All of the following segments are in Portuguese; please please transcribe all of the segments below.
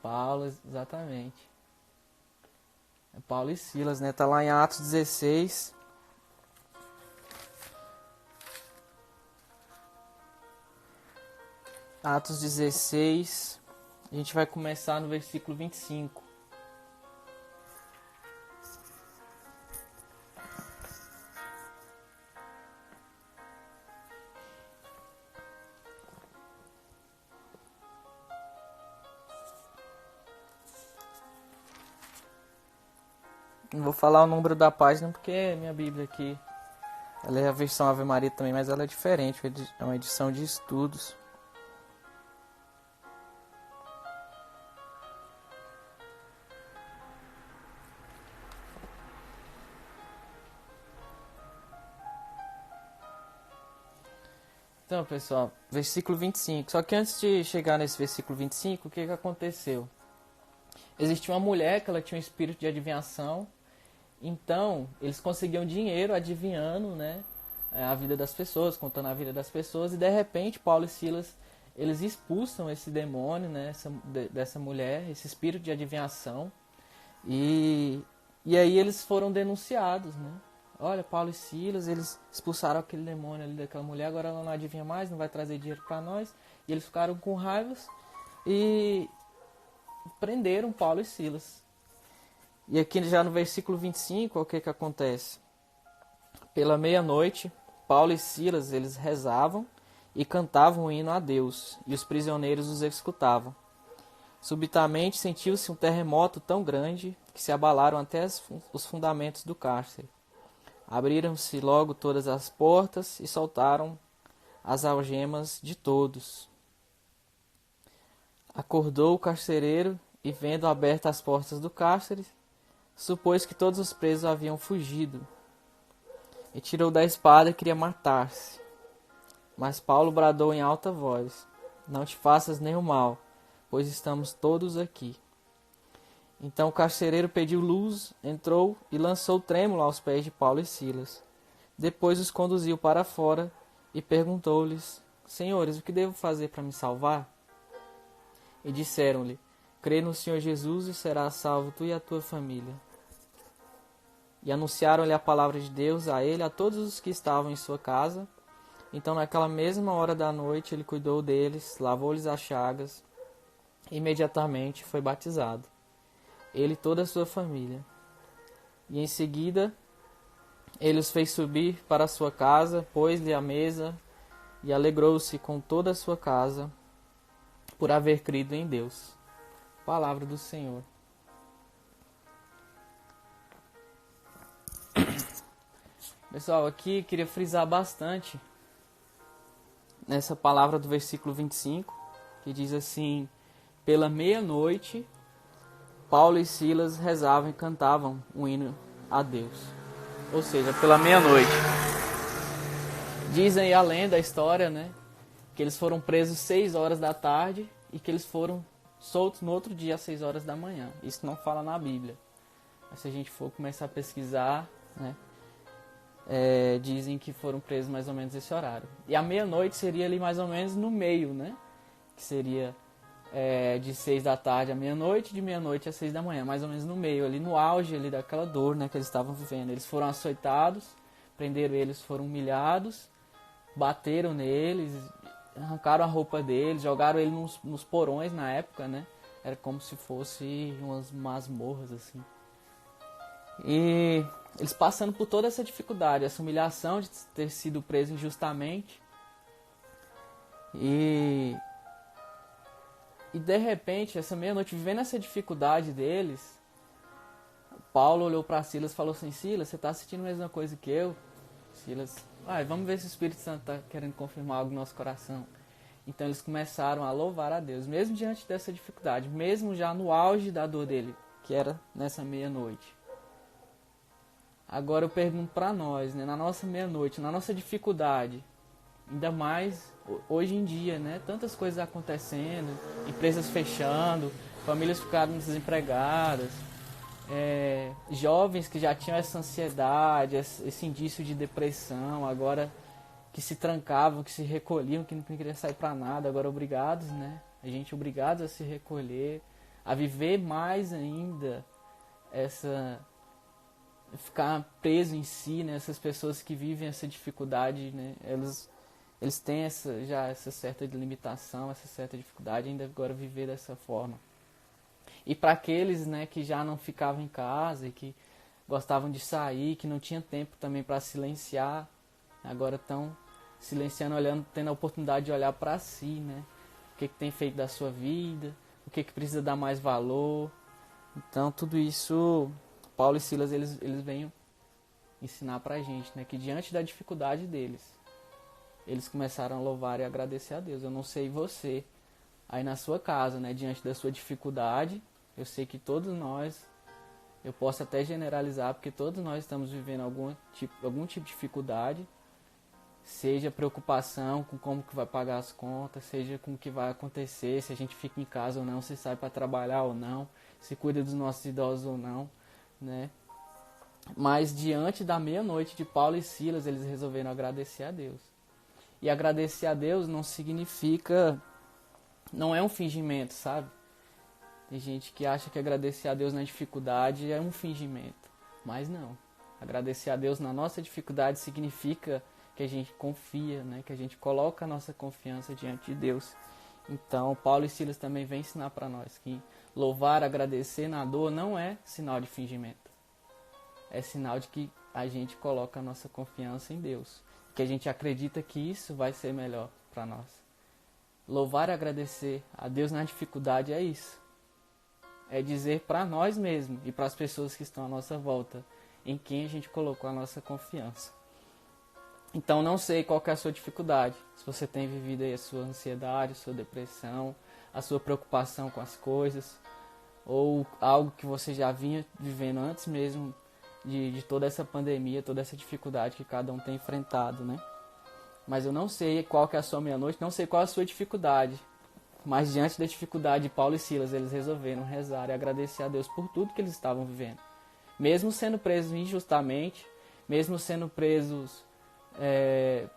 Paulo, exatamente. É Paulo e Silas, né? Tá lá em Atos 16. Atos 16. A gente vai começar no versículo 25. Não vou falar o número da página porque minha Bíblia aqui, ela é a versão Ave Maria também, mas ela é diferente, é uma edição de estudos. Então, pessoal, versículo 25. Só que antes de chegar nesse versículo 25, o que aconteceu? Existia uma mulher que ela tinha um espírito de adivinhação. Então, eles conseguiam dinheiro adivinhando, né, a vida das pessoas, contando a vida das pessoas. E, de repente, Paulo e Silas, eles expulsam esse demônio, né, dessa mulher, esse espírito de adivinhação. E aí eles foram denunciados, né? Olha, Paulo e Silas, eles expulsaram aquele demônio ali daquela mulher, agora ela não adivinha mais, não vai trazer dinheiro para nós. E eles ficaram com raivas e prenderam Paulo e Silas. E aqui já no versículo 25, o que acontece? Pela meia-noite, Paulo e Silas, eles rezavam e cantavam um hino a Deus, e os prisioneiros os escutavam. Subitamente sentiu-se um terremoto tão grande que se abalaram até os fundamentos do cárcere. Abriram-se logo todas as portas e soltaram as algemas de todos. Acordou o carcereiro e, vendo abertas as portas do cárcere, supôs que todos os presos haviam fugido e tirou da espada e queria matar-se. Mas Paulo bradou em alta voz: Não te faças nenhum mal, pois estamos todos aqui. Então o carcereiro pediu luz, entrou e lançou trêmulo aos pés de Paulo e Silas. Depois os conduziu para fora e perguntou-lhes: Senhores, o que devo fazer para me salvar? E disseram-lhe: Crê no Senhor Jesus e serás salvo tu e a tua família. E anunciaram-lhe a palavra de Deus a ele, a todos os que estavam em sua casa. Então naquela mesma hora da noite ele cuidou deles, lavou-lhes as chagas, e imediatamente foi batizado, ele e toda a sua família. E em seguida ele os fez subir para a sua casa, pôs-lhe a mesa e alegrou-se com toda a sua casa por haver crido em Deus. Palavra do Senhor. Pessoal, aqui queria frisar bastante nessa palavra do versículo 25, que diz assim: pela meia-noite, Paulo e Silas rezavam e cantavam um hino a Deus. Ou seja, pela meia-noite. Dizem a lenda, a história, né, que eles foram presos 6 horas da tarde e que eles foram soltos no outro dia às 6 horas da manhã. Isso não fala na Bíblia. Mas se a gente for começar a pesquisar, né, dizem que foram presos mais ou menos esse horário. E a meia-noite seria ali mais ou menos no meio, né? Que seria de 6 da tarde à meia-noite, de meia-noite às 6 da manhã, mais ou menos no meio, ali no auge ali daquela dor, né, que eles estavam vivendo. Eles foram açoitados, prenderam eles, foram humilhados, bateram neles, arrancaram a roupa deles, jogaram ele nos porões na época, né? Era como se fosse umas masmorras assim. E eles passando por toda essa dificuldade, essa humilhação de ter sido preso injustamente. E de repente, essa meia-noite, vivendo essa dificuldade deles, Paulo olhou para Silas e falou assim: Silas, você está sentindo a mesma coisa que eu? Silas, vamos ver se o Espírito Santo está querendo confirmar algo no nosso coração. Então eles começaram a louvar a Deus, mesmo diante dessa dificuldade, mesmo já no auge da dor dele, que era nessa meia-noite. Agora eu pergunto para nós, né, na nossa meia-noite, na nossa dificuldade, ainda mais hoje em dia, né, tantas coisas acontecendo, empresas fechando, famílias ficaram desempregadas, jovens que já tinham essa ansiedade, esse indício de depressão, agora que se trancavam, que se recolhiam, que não queriam sair para nada, agora obrigados, né, a gente obrigados a se recolher, a viver mais ainda ficar preso em si, né? Essas pessoas que vivem essa dificuldade, né? Eles têm essa certa limitação, essa certa dificuldade, ainda agora viver dessa forma. E para aqueles, né, que já não ficavam em casa e que gostavam de sair, que não tinham tempo também para silenciar, agora estão silenciando, olhando, tendo a oportunidade de olhar para si, né? O que tem feito da sua vida, o que precisa dar mais valor. Então tudo isso, Paulo e Silas, eles vêm ensinar pra gente, né? Que diante da dificuldade deles, eles começaram a louvar e agradecer a Deus. Eu não sei você, aí na sua casa, né? Diante da sua dificuldade, eu sei que todos nós, eu posso até generalizar, porque todos nós estamos vivendo algum tipo de dificuldade, seja preocupação com como que vai pagar as contas, seja com o que vai acontecer, se a gente fica em casa ou não, se sai para trabalhar ou não, se cuida dos nossos idosos ou não, né? Mas diante da meia-noite de Paulo e Silas, eles resolveram agradecer a Deus. E agradecer a Deus não significa, não é um fingimento, sabe? Tem gente que acha que agradecer a Deus na dificuldade é um fingimento, mas não. Agradecer a Deus na nossa dificuldade significa que a gente confia, né? Que a gente coloca a nossa confiança diante de Deus. Então, Paulo e Silas também vêm ensinar para nós que louvar, agradecer na dor não é sinal de fingimento. É sinal de que a gente coloca a nossa confiança em Deus. Que a gente acredita que isso vai ser melhor para nós. Louvar e agradecer a Deus na dificuldade é isso. É dizer para nós mesmos e para as pessoas que estão à nossa volta em quem a gente colocou a nossa confiança. Então não sei qual que é a sua dificuldade, se você tem vivido aí a sua ansiedade, a sua depressão, a sua preocupação com as coisas, ou algo que você já vinha vivendo antes mesmo de toda essa pandemia, toda essa dificuldade que cada um tem enfrentado, né? Mas eu não sei qual que é a sua meia-noite, não sei qual é a sua dificuldade, mas diante da dificuldade de Paulo e Silas, eles resolveram rezar e agradecer a Deus por tudo que eles estavam vivendo. Mesmo sendo presos injustamente, mesmo sendo presos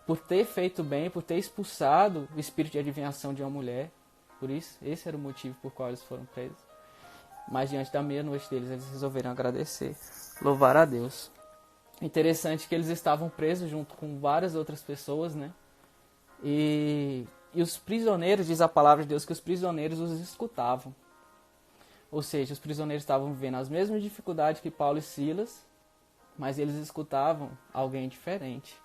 por ter feito bem, por ter expulsado o espírito de adivinhação de uma mulher. Por isso, esse era o motivo por qual eles foram presos. Mas diante da meia-noite deles, eles resolveram agradecer, louvar a Deus. Interessante que eles estavam presos junto com várias outras pessoas, né? E os prisioneiros, diz a palavra de Deus, que os prisioneiros os escutavam. Ou seja, os prisioneiros estavam vivendo as mesmas dificuldades que Paulo e Silas, mas eles escutavam alguém diferente.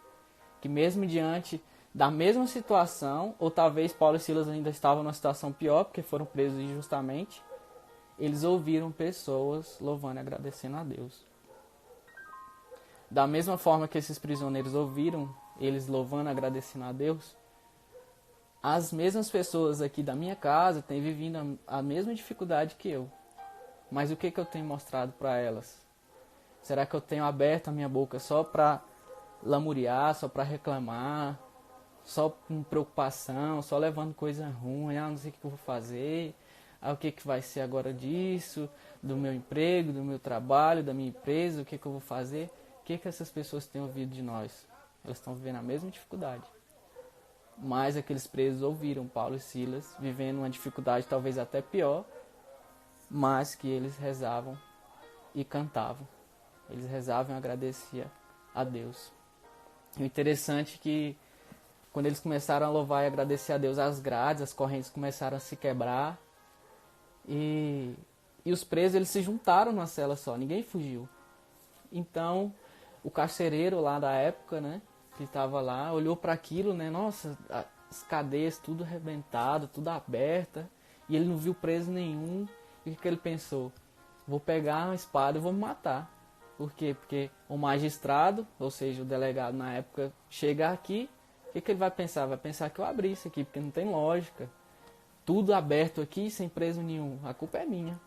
Que mesmo diante da mesma situação, ou talvez Paulo e Silas ainda estavam numa situação pior, porque foram presos injustamente, eles ouviram pessoas louvando e agradecendo a Deus. Da mesma forma que esses prisioneiros ouviram eles louvando e agradecendo a Deus, as mesmas pessoas aqui da minha casa têm vivido a mesma dificuldade que eu. Mas o que eu tenho mostrado para elas? Será que eu tenho aberto a minha boca só para lamuriar, só para reclamar, só com preocupação, só levando coisa ruim, não sei o que eu vou fazer, o que vai ser agora disso, do meu emprego, do meu trabalho, da minha empresa, o que eu vou fazer? O que essas pessoas têm ouvido de nós? Elas estão vivendo a mesma dificuldade. Mas aqueles presos ouviram Paulo e Silas, vivendo uma dificuldade talvez até pior, mas que eles rezavam e cantavam. Eles rezavam e agradeciam a Deus. E o interessante é que quando eles começaram a louvar e agradecer a Deus, as grades, as correntes começaram a se quebrar. E os presos eles se juntaram numa cela só, ninguém fugiu. Então o carcereiro lá da época, né, que estava lá, olhou para aquilo, né, nossa, as cadeias tudo arrebentado, tudo aberta, e ele não viu preso nenhum. E o que ele pensou? Vou pegar uma espada e vou me matar. Por quê? Porque o magistrado, ou seja, o delegado na época, chega aqui, o que ele vai pensar? Vai pensar que eu abri isso aqui, porque não tem lógica. Tudo aberto aqui, sem preso nenhum. A culpa é minha.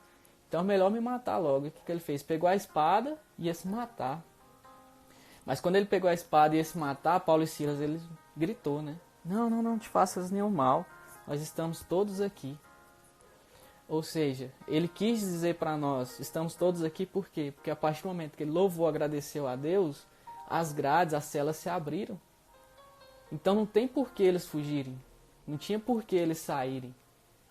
Então é melhor me matar logo. O que ele fez? Pegou a espada e ia se matar. Mas quando ele pegou a espada e ia se matar, Paulo e Silas, ele gritou, né? Não te faças nenhum mal. Nós estamos todos aqui. Ou seja, ele quis dizer para nós, estamos todos aqui por quê? Porque a partir do momento que ele louvou, agradeceu a Deus, as grades, as celas se abriram. Então não tem por que eles fugirem. Não tinha por que eles saírem.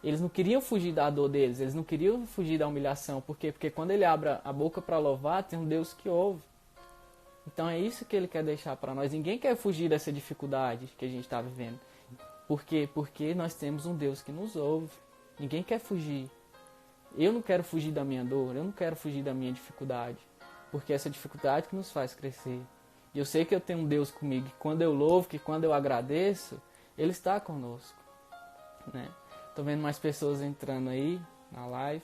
Eles não queriam fugir da dor deles, eles não queriam fugir da humilhação. Por quê? Porque quando ele abre a boca para louvar, tem um Deus que ouve. Então é isso que ele quer deixar para nós. Ninguém quer fugir dessa dificuldade que a gente está vivendo. Por quê? Porque nós temos um Deus que nos ouve. Ninguém quer fugir. Eu não quero fugir da minha dor, eu não quero fugir da minha dificuldade. Porque é essa dificuldade que nos faz crescer. E eu sei que eu tenho um Deus comigo, que quando eu louvo, que quando eu agradeço, Ele está conosco. Né? Tô vendo mais pessoas entrando aí na live.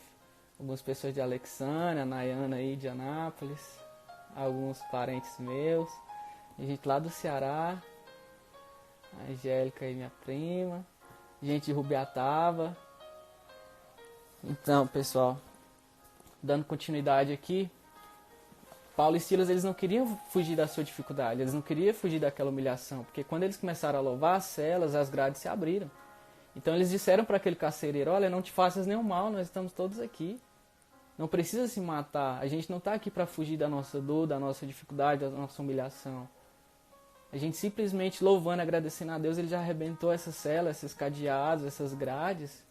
Algumas pessoas de Alexandria, a Nayana aí de Anápolis. Alguns parentes meus. A gente lá do Ceará. A Angélica aí, minha prima. Gente de Rubiataba. Então, pessoal, dando continuidade aqui. Paulo e Silas, eles não queriam fugir da sua dificuldade. Eles não queriam fugir daquela humilhação. Porque quando eles começaram a louvar, as celas, as grades se abriram. Então eles disseram para aquele carcereiro: olha, não te faças nenhum mal, nós estamos todos aqui. Não precisa se matar. A gente não está aqui para fugir da nossa dor, da nossa dificuldade, da nossa humilhação. A gente simplesmente louvando, agradecendo a Deus, Ele já arrebentou essa cela, esses cadeados, essas grades.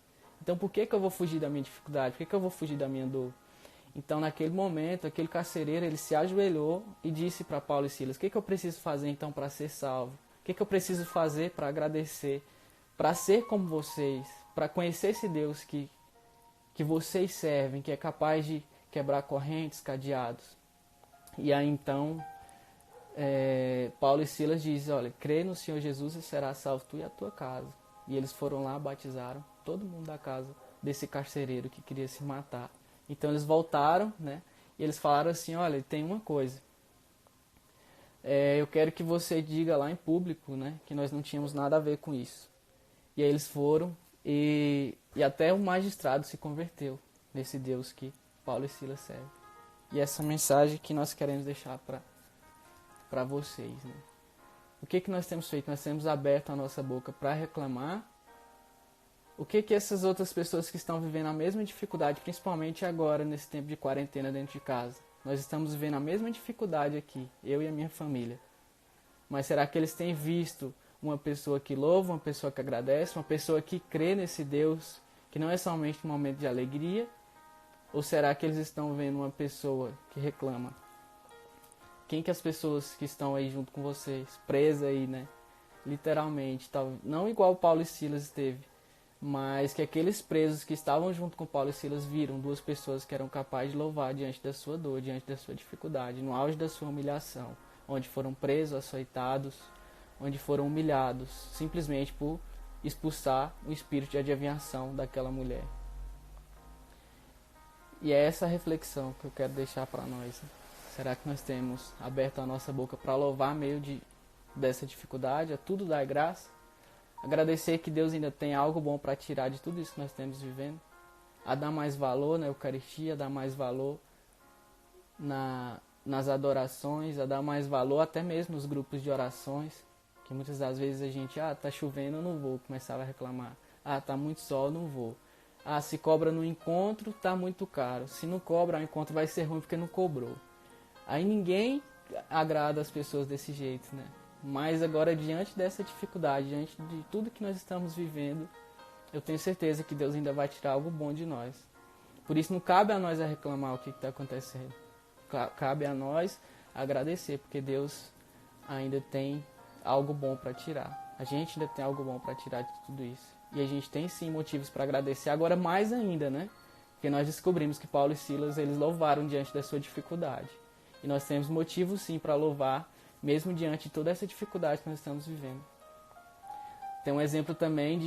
Então por que eu vou fugir da minha dificuldade? Por que eu vou fugir da minha dor? Então naquele momento, aquele carcereiro, ele se ajoelhou e disse para Paulo e Silas: o que eu preciso fazer então para ser salvo? O que eu preciso fazer para agradecer? Para ser como vocês? Para conhecer esse Deus que vocês servem, que é capaz de quebrar correntes, cadeados? E aí então, Paulo e Silas dizem: olha, crê no Senhor Jesus e será salvo tu e a tua casa. E eles foram lá, batizaram todo mundo da casa desse carcereiro que queria se matar. Então eles voltaram, né? E eles falaram assim: olha, tem uma coisa. Eu quero que você diga lá em público, né? Que nós não tínhamos nada a ver com isso. E aí eles foram e até o magistrado se converteu nesse Deus que Paulo e Silas servem. E essa mensagem que nós queremos deixar para vocês, né? O que nós temos feito? Nós temos aberto a nossa boca para reclamar. O que essas outras pessoas que estão vivendo a mesma dificuldade, principalmente agora nesse tempo de quarentena dentro de casa, nós estamos vivendo a mesma dificuldade aqui, eu e a minha família. Mas será que eles têm visto uma pessoa que louva, uma pessoa que agradece, uma pessoa que crê nesse Deus, que não é somente um momento de alegria? Ou será que eles estão vendo uma pessoa que reclama? Quem que as pessoas que estão aí junto com vocês, presas aí, né? Literalmente, não igual Paulo e Silas esteve, mas que aqueles presos que estavam junto com Paulo e Silas viram duas pessoas que eram capazes de louvar diante da sua dor, diante da sua dificuldade, no auge da sua humilhação, onde foram presos, açoitados, onde foram humilhados, simplesmente por expulsar o espírito de adivinhação daquela mulher. E é essa reflexão que eu quero deixar para nós. Será que nós temos aberto a nossa boca para louvar meio dessa dificuldade, a tudo dar graça? Agradecer que Deus ainda tem algo bom para tirar de tudo isso que nós temos vivendo. A dar mais valor na Eucaristia, a dar mais valor nas adorações, a dar mais valor até mesmo nos grupos de orações. Que muitas das vezes a gente, tá chovendo, eu não vou, começava a reclamar. Tá muito sol, eu não vou. Se cobra no encontro, tá muito caro. Se não cobra, o encontro vai ser ruim porque não cobrou. Aí ninguém agrada as pessoas desse jeito, né? Mas agora, diante dessa dificuldade, diante de tudo que nós estamos vivendo, eu tenho certeza que Deus ainda vai tirar algo bom de nós. Por isso não cabe a nós a reclamar o que está acontecendo. Cabe a nós agradecer, porque Deus ainda tem algo bom para tirar. A gente ainda tem algo bom para tirar de tudo isso. E a gente tem sim motivos para agradecer, agora mais ainda, né? Porque nós descobrimos que Paulo e Silas, eles louvaram diante da sua dificuldade. E nós temos motivos sim para louvar, mesmo diante de toda essa dificuldade que nós estamos vivendo. Tem um exemplo também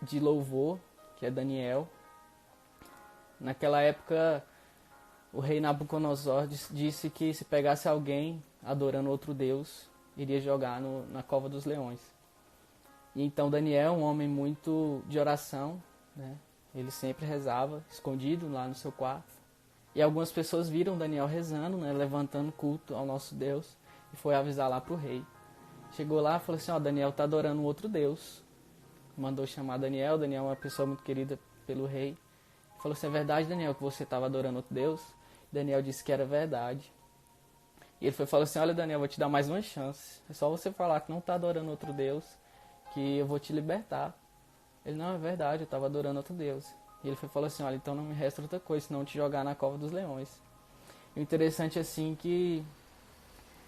de louvor, que é Daniel. Naquela época, o rei Nabucodonosor disse que se pegasse alguém adorando outro Deus, iria jogar na cova dos leões. E então Daniel, um homem muito de oração, né? Ele sempre rezava, escondido lá no seu quarto. E algumas pessoas viram Daniel rezando, né? Levantando culto ao nosso Deus, e foi avisar lá para o rei. Chegou lá e falou assim: Daniel está adorando um outro Deus. Mandou chamar Daniel. Daniel é uma pessoa muito querida pelo rei. Falou assim: é verdade, Daniel, que você estava adorando outro Deus? Daniel disse que era verdade. E ele falou assim: olha, Daniel, vou te dar mais uma chance. É só você falar que não está adorando outro Deus, que eu vou te libertar. Ele, não, é verdade, eu estava adorando outro Deus. E ele falou assim, olha, então não me resta outra coisa, senão te jogar na cova dos leões. E o interessante, assim, que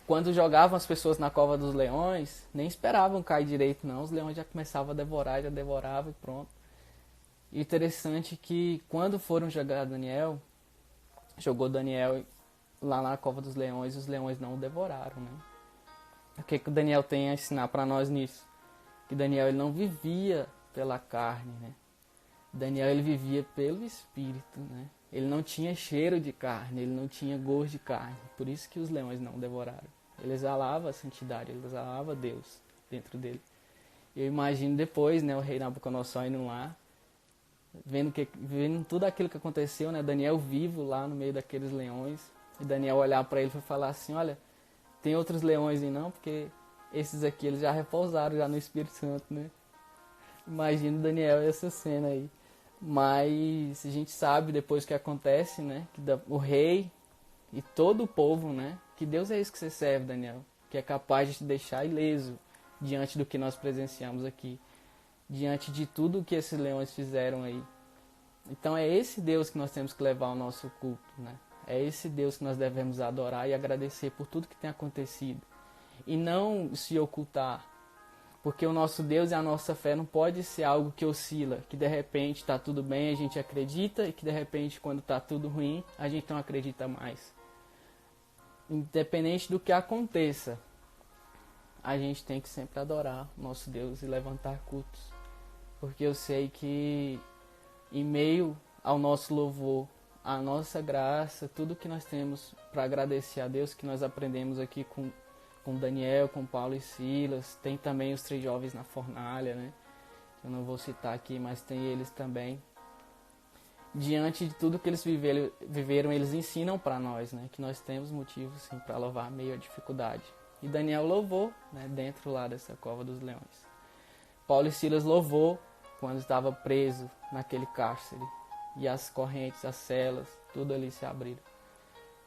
quando jogavam as pessoas na cova dos leões, nem esperavam cair direito, não. Os leões já começavam a devorar, já devoravam e pronto. E o interessante é que quando foram jogar Daniel, jogou Daniel lá na cova dos leões, os leões não o devoraram, né? O que o Daniel tem a ensinar para nós nisso? Que Daniel ele não vivia pela carne, né? Daniel ele vivia pelo Espírito, né? Ele não tinha cheiro de carne, ele não tinha gosto de carne. Por isso que os leões não devoraram. Ele exalava a santidade, ele exalava Deus dentro dele. Eu imagino depois, né, o rei Nabucodonosor indo lá, vendo tudo aquilo que aconteceu, né? Daniel vivo lá no meio daqueles leões. E Daniel olhar para ele e falar assim, olha, tem outros leões aí não, porque esses aqui eles já repousaram já no Espírito Santo, né? Imagina Daniel essa cena aí. Mas a gente sabe depois que acontece, né? Que o rei e todo o povo, né? Que Deus é isso que você serve, Daniel. Que é capaz de te deixar ileso diante do que nós presenciamos aqui. Diante de tudo que esses leões fizeram aí. Então é esse Deus que nós temos que levar ao nosso culto, né? É esse Deus que nós devemos adorar e agradecer por tudo que tem acontecido. E não se ocultar. Porque o nosso Deus e a nossa fé não pode ser algo que oscila, que de repente está tudo bem, a gente acredita, e que de repente quando está tudo ruim, a gente não acredita mais. Independente do que aconteça, a gente tem que sempre adorar o nosso Deus e levantar cultos. Porque eu sei que em meio ao nosso louvor, a nossa graça, tudo que nós temos para agradecer a Deus, que nós aprendemos aqui com Daniel, com Paulo e Silas, tem também os 3 jovens na fornalha, né? Eu não vou citar aqui, mas tem eles também. Diante de tudo que eles viveram, eles ensinam para nós, né? Que nós temos motivos sim para louvar meio à dificuldade. E Daniel louvou, né? Dentro lá dessa cova dos leões. Paulo e Silas louvou quando estava preso naquele cárcere. E as correntes, as celas, tudo ali se abriram.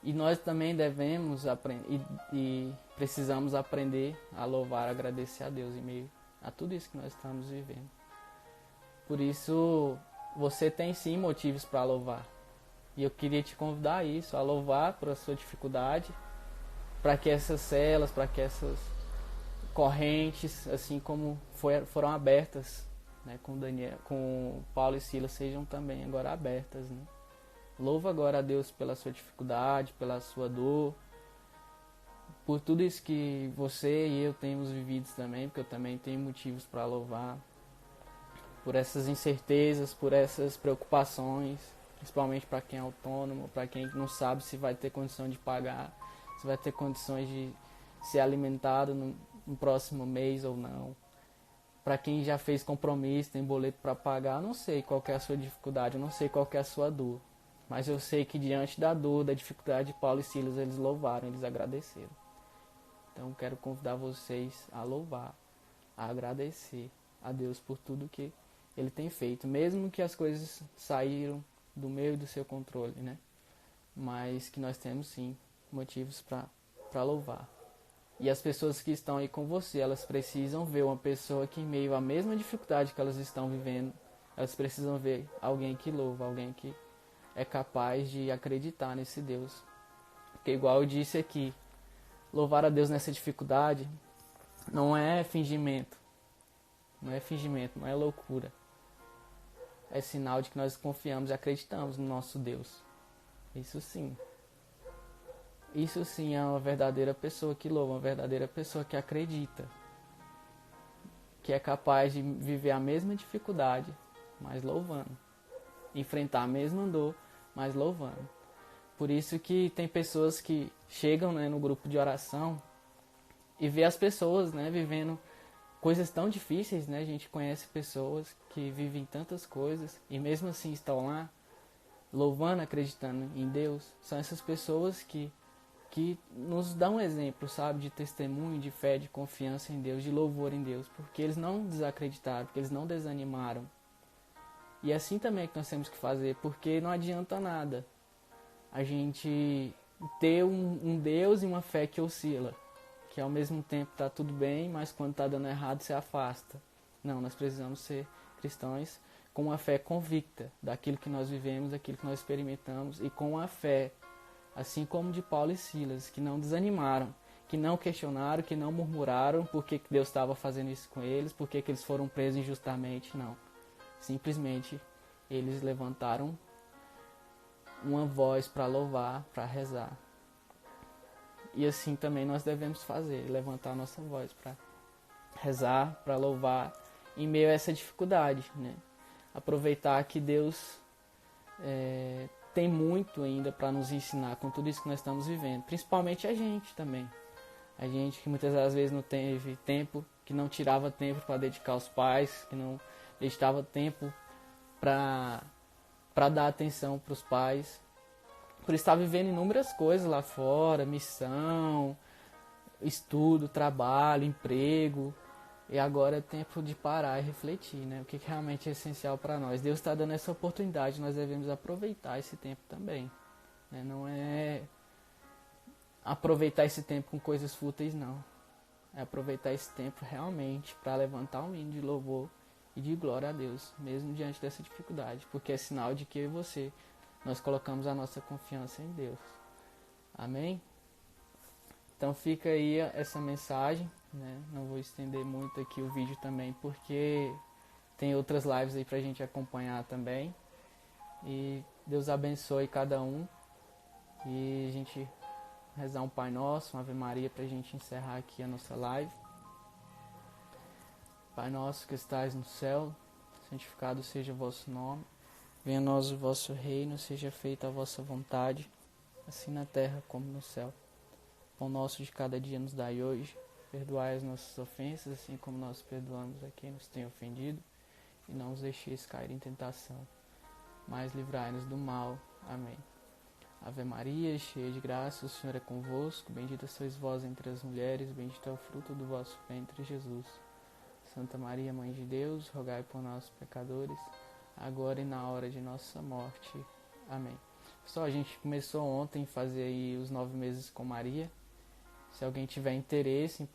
E nós também devemos aprender e precisamos aprender a louvar, agradecer a Deus em meio a tudo isso que nós estamos vivendo. Por isso, você tem sim motivos para louvar. E eu queria te convidar a isso, a louvar por a sua dificuldade, para que essas celas, para que essas correntes, assim como foram abertas, né, com Paulo e Silas, sejam também agora abertas, né? Louva agora a Deus pela sua dificuldade, pela sua dor, por tudo isso que você e eu temos vivido também, porque eu também tenho motivos para louvar, por essas incertezas, por essas preocupações, principalmente para quem é autônomo, para quem não sabe se vai ter condição de pagar, se vai ter condições de ser alimentado no próximo mês ou não. Para quem já fez compromisso, tem boleto para pagar, eu não sei qual que é a sua dificuldade, eu não sei qual que é a sua dor. Mas eu sei que diante da dor, da dificuldade de Paulo e Silas, eles louvaram, eles agradeceram. Então quero convidar vocês a louvar, a agradecer a Deus por tudo que Ele tem feito. Mesmo que as coisas saíram do meio do seu controle, né? Mas que nós temos sim motivos para louvar. E as pessoas que estão aí com você, elas precisam ver uma pessoa que em meio à mesma dificuldade que elas estão vivendo, elas precisam ver alguém que louva, alguém que é capaz de acreditar nesse Deus. Porque igual eu disse aqui, louvar a Deus nessa dificuldade não é fingimento. Não é fingimento, não é loucura. É sinal de que nós confiamos e acreditamos no nosso Deus. Isso sim. Isso sim é uma verdadeira pessoa que louva, uma verdadeira pessoa que acredita. Que é capaz de viver a mesma dificuldade, mas louvando. Enfrentar a mesma dor, mas louvando. Por isso que tem pessoas que chegam, né, no grupo de oração e vê as pessoas, né, vivendo coisas tão difíceis, né? A gente conhece pessoas que vivem tantas coisas e mesmo assim estão lá louvando, acreditando em Deus. São essas pessoas que nos dão um exemplo, sabe, de testemunho, de fé, de confiança em Deus, de louvor em Deus, porque eles não desacreditaram, porque eles não desanimaram. E é assim também que nós temos que fazer, porque não adianta nada a gente ter um Deus e uma fé que oscila, que ao mesmo tempo está tudo bem, mas quando está dando errado se afasta. Não, nós precisamos ser cristãos com uma fé convicta daquilo que nós vivemos, daquilo que nós experimentamos, e com a fé, assim como de Paulo e Silas, que não desanimaram, que não questionaram, que não murmuraram por que Deus estava fazendo isso com eles, por que eles foram presos injustamente, não. Simplesmente eles levantaram uma voz para louvar, para rezar. E assim também nós devemos fazer, levantar a nossa voz para rezar, para louvar em meio a essa dificuldade, né? Aproveitar que Deus tem muito ainda para nos ensinar com tudo isso que nós estamos vivendo, principalmente a gente também. A gente que muitas das vezes não teve tempo, que não tirava tempo para dedicar aos pais, que não dedicava tempo para dar atenção para os pais, por estar vivendo inúmeras coisas lá fora, missão, estudo, trabalho, emprego, e agora é tempo de parar e refletir, né? O que realmente é essencial para nós. Deus está dando essa oportunidade, nós devemos aproveitar esse tempo também, né? Não é aproveitar esse tempo com coisas fúteis, não. É aproveitar esse tempo realmente para levantar um hino de louvor e de glória a Deus, mesmo diante dessa dificuldade, porque é sinal de que eu e você, nós colocamos a nossa confiança em Deus. Amém? Então fica aí essa mensagem, né? Não vou estender muito aqui o vídeo também, porque tem outras lives aí pra gente acompanhar também. E Deus abençoe cada um. E a gente rezar um Pai Nosso, uma Ave Maria, pra gente encerrar aqui a nossa live. Pai nosso que estais no céu, santificado seja o vosso nome. Venha a nós o vosso reino, seja feita a vossa vontade, assim na terra como no céu. Pão nosso de cada dia nos dai hoje. Perdoai as nossas ofensas, assim como nós perdoamos a quem nos tem ofendido. E não os deixeis cair em tentação, mas livrai-nos do mal. Amém. Ave Maria, cheia de graça, o Senhor é convosco. Bendita sois vós entre as mulheres, bendito é o fruto do vosso ventre, Jesus. Santa Maria, Mãe de Deus, rogai por nós, pecadores, agora e na hora de nossa morte. Amém. Pessoal, a gente começou ontem a fazer aí os 9 meses com Maria. Se alguém tiver interesse em